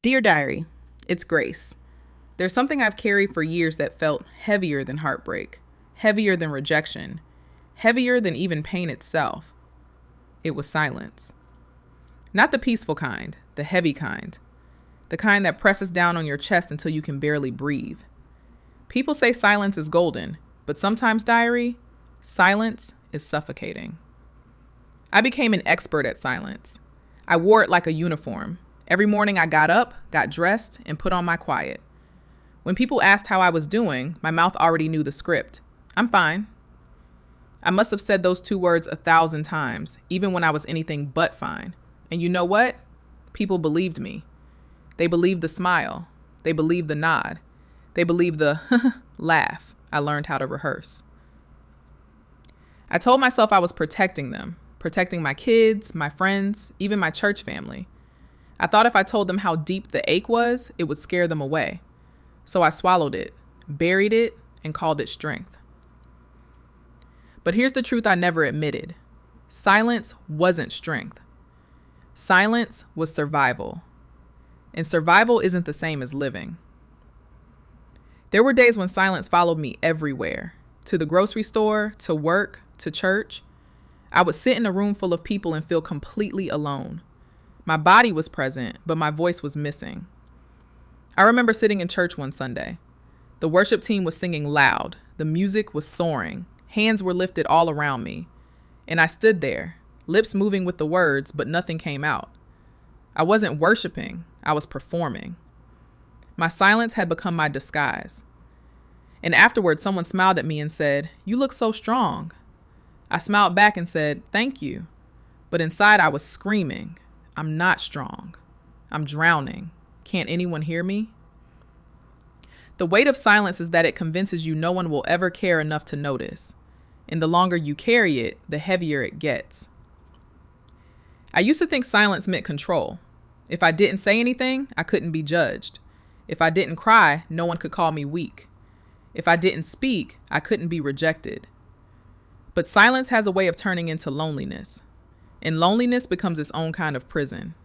Dear Diary, it's Grace. There's something I've carried for years that felt heavier than heartbreak, heavier than rejection, heavier than even pain itself. It was silence. Not the peaceful kind, the heavy kind, the kind that presses down on your chest until you can barely breathe. People say silence is golden, but sometimes, Diary, silence is suffocating. I became an expert at silence. I wore it like a uniform. Every morning I got up, got dressed, and put on my quiet. When people asked how I was doing, my mouth already knew the script. I'm fine. I must have said those two words 1,000 times, even when I was anything but fine. And you know what? People believed me. They believed the smile. They believed the nod. They believed the laugh I learned how to rehearse. I told myself I was protecting them, protecting my kids, my friends, even my church family. I thought if I told them how deep the ache was, it would scare them away. So I swallowed it, buried it, and called it strength. But here's the truth I never admitted. Silence wasn't strength. Silence was survival. And survival isn't the same as living. There were days when silence followed me everywhere. To the grocery store, to work, to church. I would sit in a room full of people and feel completely alone. My body was present, but my voice was missing. I remember sitting in church one Sunday. The worship team was singing loud. The music was soaring. Hands were lifted all around me. And I stood there, lips moving with the words, but nothing came out. I wasn't worshiping. I was performing. My silence had become my disguise. And afterward, someone smiled at me and said, "You look so strong." I smiled back and said, "Thank you." But inside I was screaming, "I'm not strong. I'm drowning. Can't anyone hear me?" The weight of silence is that it convinces you no one will ever care enough to notice. And the longer you carry it, the heavier it gets. I used to think silence meant control. If I didn't say anything, I couldn't be judged. If I didn't cry, no one could call me weak. If I didn't speak, I couldn't be rejected. But silence has a way of turning into loneliness. And loneliness becomes its own kind of prison.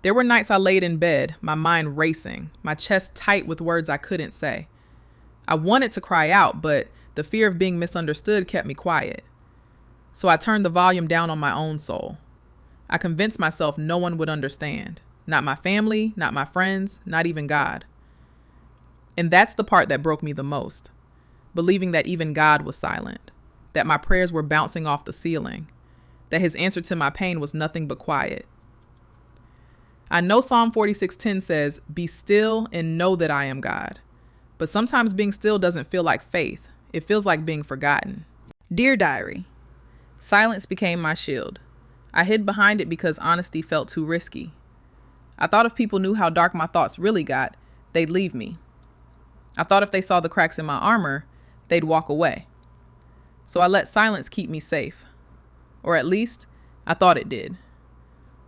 There were nights I laid in bed, my mind racing, my chest tight with words I couldn't say. I wanted to cry out, but the fear of being misunderstood kept me quiet. So I turned the volume down on my own soul. I convinced myself no one would understand. Not my family, not my friends, not even God. And that's the part that broke me the most. Believing that even God was silent. That my prayers were bouncing off the ceiling. That his answer to my pain was nothing but quiet. I know Psalm 46:10 says, "Be still and know that I am God." But sometimes being still doesn't feel like faith. It feels like being forgotten. Dear Diary, silence became my shield. I hid behind it because honesty felt too risky. I thought if people knew how dark my thoughts really got, they'd leave me. I thought if they saw the cracks in my armor, they'd walk away. So I let silence keep me safe. Or at least, I thought it did.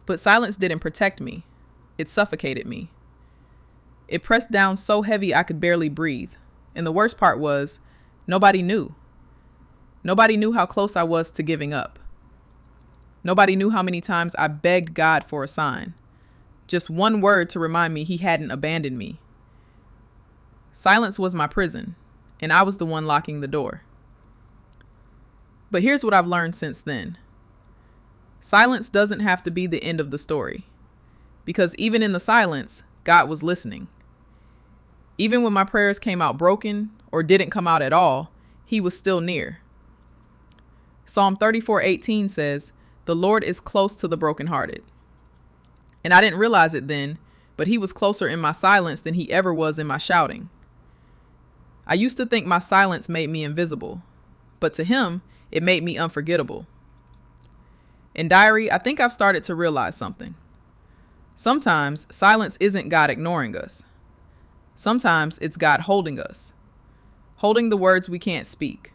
But silence didn't protect me. It suffocated me. It pressed down so heavy I could barely breathe. And the worst part was, nobody knew. Nobody knew how close I was to giving up. Nobody knew how many times I begged God for a sign. Just one word to remind me he hadn't abandoned me. Silence was my prison, and I was the one locking the door. But here's what I've learned since then. Silence doesn't have to be the end of the story. Because even in the silence, God was listening. Even when my prayers came out broken or didn't come out at all, he was still near. Psalm 34:18 says, "The Lord is close to the brokenhearted." And I didn't realize it then, but he was closer in my silence than he ever was in my shouting. I used to think my silence made me invisible, but to him, it made me unforgettable. In Diary, I think I've started to realize something. Sometimes silence isn't God ignoring us. Sometimes it's God holding us. Holding the words we can't speak.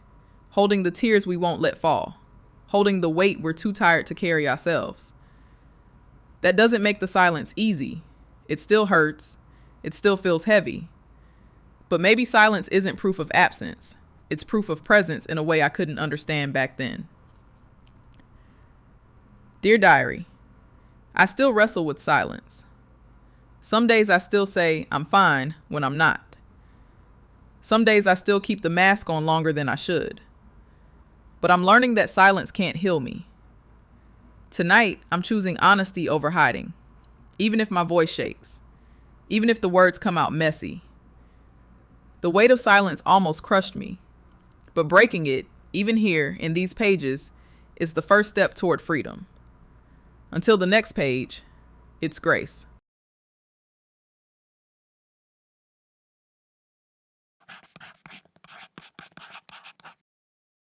Holding the tears we won't let fall. Holding the weight we're too tired to carry ourselves. That doesn't make the silence easy. It still hurts. It still feels heavy. But maybe silence isn't proof of absence. It's proof of presence in a way I couldn't understand back then. Dear Diary, I still wrestle with silence. Some days I still say I'm fine when I'm not. Some days I still keep the mask on longer than I should. But I'm learning that silence can't heal me. Tonight, I'm choosing honesty over hiding, even if my voice shakes, even if the words come out messy. The weight of silence almost crushed me, but breaking it, even here in these pages, is the first step toward freedom. Until the next page, it's grace.